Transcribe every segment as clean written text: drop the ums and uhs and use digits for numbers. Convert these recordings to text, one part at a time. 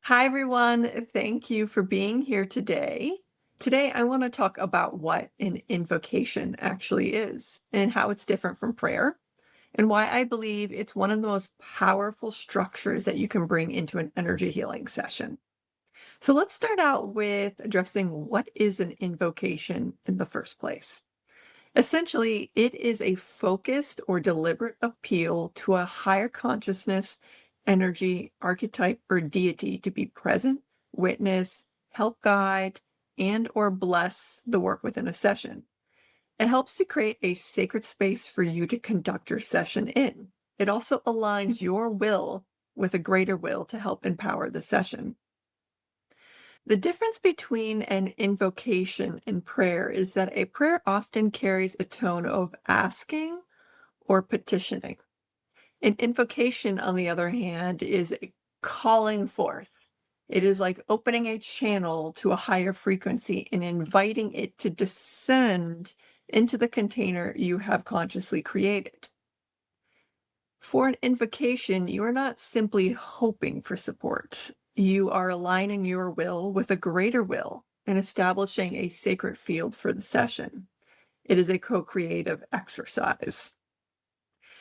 Hi, everyone. Thank you for being here today. Today, I want to talk about what an invocation actually is and how it's different from prayer, and why I believe it's one of the most powerful structures that you can bring into an energy healing session. So, let's start out with addressing what is an invocation in the first place. Essentially, it is a focused or deliberate appeal to a higher consciousness, energy, archetype, or deity to be present, witness, help guide, and or bless the work within a session. It helps to create a sacred space for you to conduct your session in. It also aligns your will with a greater will to help empower the session. The difference between an invocation and prayer is that a prayer often carries a tone of asking or petitioning. An invocation, on the other hand, is a calling forth. It is like opening a channel to a higher frequency and inviting it to descend into the container you have consciously created. For an invocation, you are not simply hoping for support. You are aligning your will with a greater will and establishing a sacred field for the session. It is a co-creative exercise.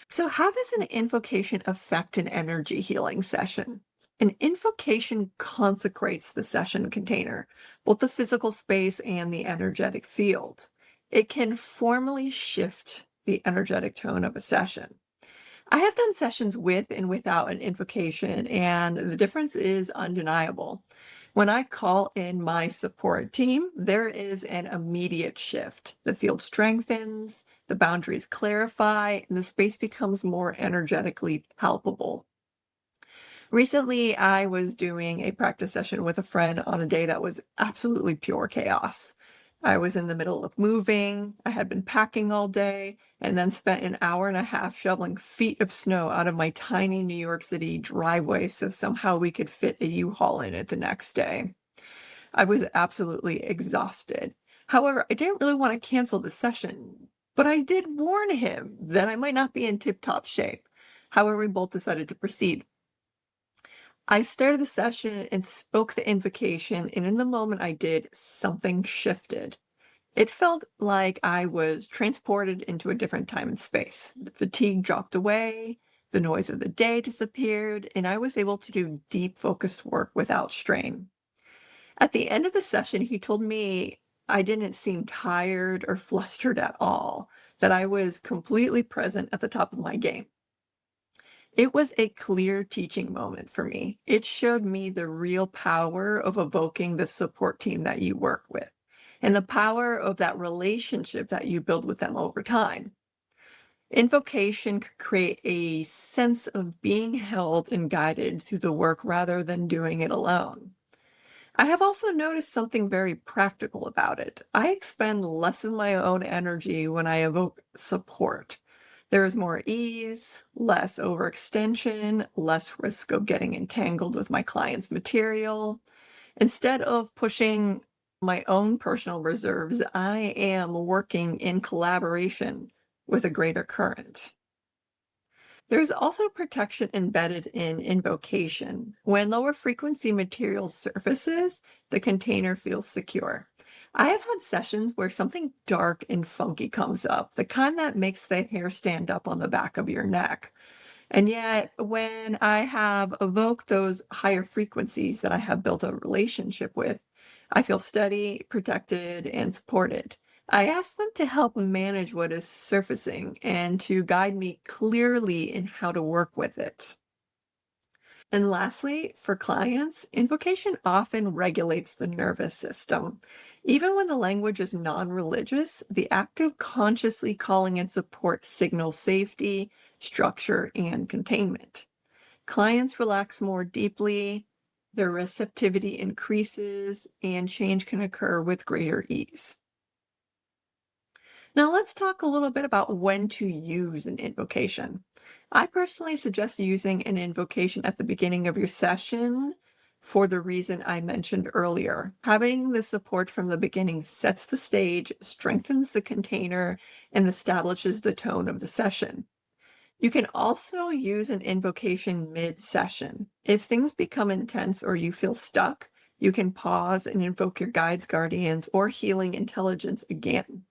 So, how does an invocation affect an energy healing session? An invocation consecrates the session container, both the physical space and the energetic field. It can formally shift the energetic tone of a session. I have done sessions with and without an invocation, and the difference is undeniable. When I call in my support team, there is an immediate shift. The field strengthens, the boundaries clarify, and the space becomes more energetically palpable. Recently, I was doing a practice session with a friend on a day that was absolutely pure chaos. I was in the middle of moving, I had been packing all day, and then spent an hour and a half shoveling feet of snow out of my tiny New York City driveway so somehow we could fit a U-Haul in it the next day. I was absolutely exhausted. However, I didn't really want to cancel the session, but I did warn him that I might not be in tip-top shape. However, we both decided to proceed. I started the session and spoke the invocation, and in the moment I did, something shifted. It felt like I was transported into a different time and space. The fatigue dropped away, the noise of the day disappeared, and I was able to do deep, focused work without strain. At the end of the session, he told me I didn't seem tired or flustered at all, that I was completely present at the top of my game. It was a clear teaching moment for me. It showed me the real power of evoking the support team that you work with and the power of that relationship that you build with them over time. Invocation could create a sense of being held and guided through the work rather than doing it alone. I have also noticed something very practical about it. I expend less of my own energy when I evoke support. There is more ease, less overextension, less risk of getting entangled with my client's material. Instead of pushing my own personal reserves, I am working in collaboration with a greater current. There's also protection embedded in invocation. When lower frequency material surfaces, the container feels secure. I have had sessions where something dark and funky comes up, the kind that makes the hair stand up on the back of your neck. And yet, when I have evoked those higher frequencies that I have built a relationship with, I feel steady, protected, and supported. I ask them to help manage what is surfacing and to guide me clearly in how to work with it. And lastly, for clients, invocation often regulates the nervous system. Even when the language is non religious, the act of consciously calling in support signals safety, structure, and containment. Clients relax more deeply, their receptivity increases, and change can occur with greater ease. Now, let's talk a little bit about when to use an invocation. I personally suggest using an invocation at the beginning of your session for the reason I mentioned earlier. Having the support from the beginning sets the stage, strengthens the container, and establishes the tone of the session. You can also use an invocation mid-session. If things become intense or you feel stuck, you can pause and invoke your guides, guardians, or healing intelligence again.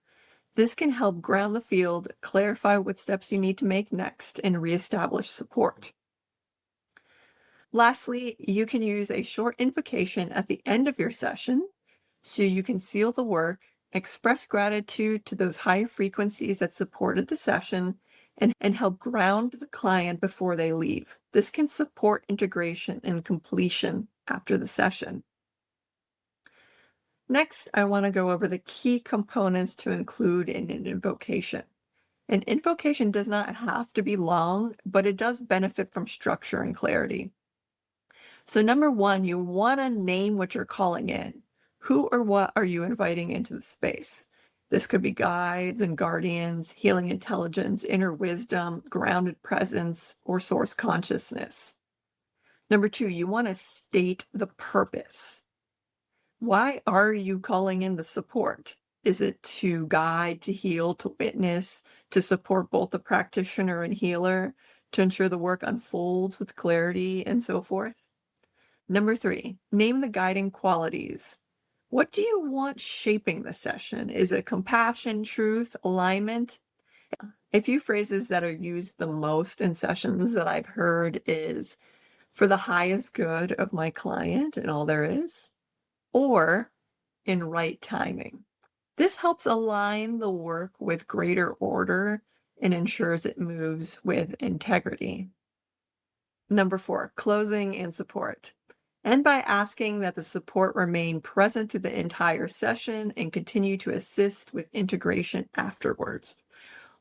This can help ground the field, clarify what steps you need to make next, and reestablish support. Lastly, you can use a short invocation at the end of your session so you can seal the work, express gratitude to those higher frequencies that supported the session, and help ground the client before they leave. This can support integration and completion after the session. Next, I want to go over the key components to include in an invocation. An invocation does not have to be long, but it does benefit from structure and clarity. So number one, you want to name what you're calling in. Who or what are you inviting into the space? This could be guides and guardians, healing intelligence, inner wisdom, grounded presence, or source consciousness. Number two, you want to state the purpose. Why are you calling in the support? Is it to guide, to heal, to witness, to support both the practitioner and healer, to ensure the work unfolds with clarity, and so forth? Number three, name the guiding qualities. What do you want shaping the session? Is it compassion, truth, alignment? A few phrases that are used the most in sessions that I've heard is for the highest good of my client and all there is, or in right timing. This helps align the work with greater order and ensures it moves with integrity. Number four, closing and support. And by asking that the support remain present through the entire session and continue to assist with integration afterwards.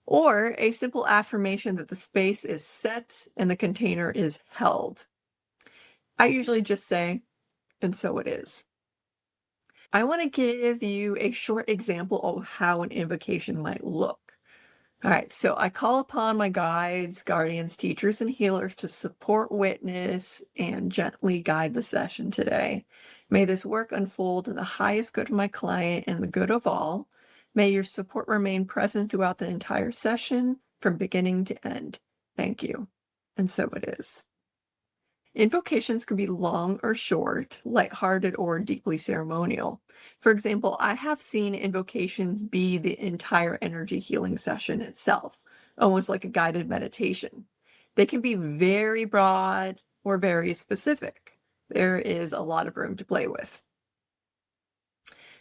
Or a simple affirmation that the space is set and the container is held. I usually just say, and so it is. I want to give you a short example of how an invocation might look. All right, so I call upon my guides, guardians, teachers, and healers to support, witness, and gently guide the session today. May this work unfold in the highest good of my client and the good of all. May your support remain present throughout the entire session from beginning to end. Thank you. And so it is. Invocations can be long or short, lighthearted or deeply ceremonial. For example, I have seen invocations be the entire energy healing session itself, almost like a guided meditation. They can be very broad or very specific. There is a lot of room to play with.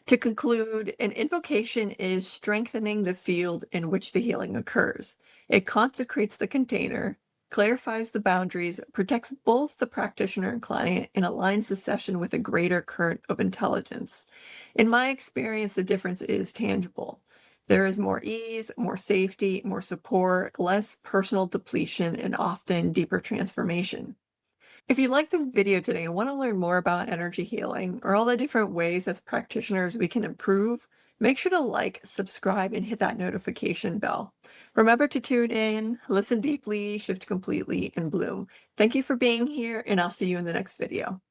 To conclude, an invocation is strengthening the field in which the healing occurs. It consecrates the container, clarifies the boundaries, protects both the practitioner and client, and aligns the session with a greater current of intelligence. In my experience, the difference is tangible. There is more ease, more safety, more support, less personal depletion, and often deeper transformation. If you like this video today and want to learn more about energy healing or all the different ways as practitioners we can improve, make sure to like, subscribe, and hit that notification bell. Remember to tune in, listen deeply, shift completely, and bloom. Thank you for being here, and I'll see you in the next video.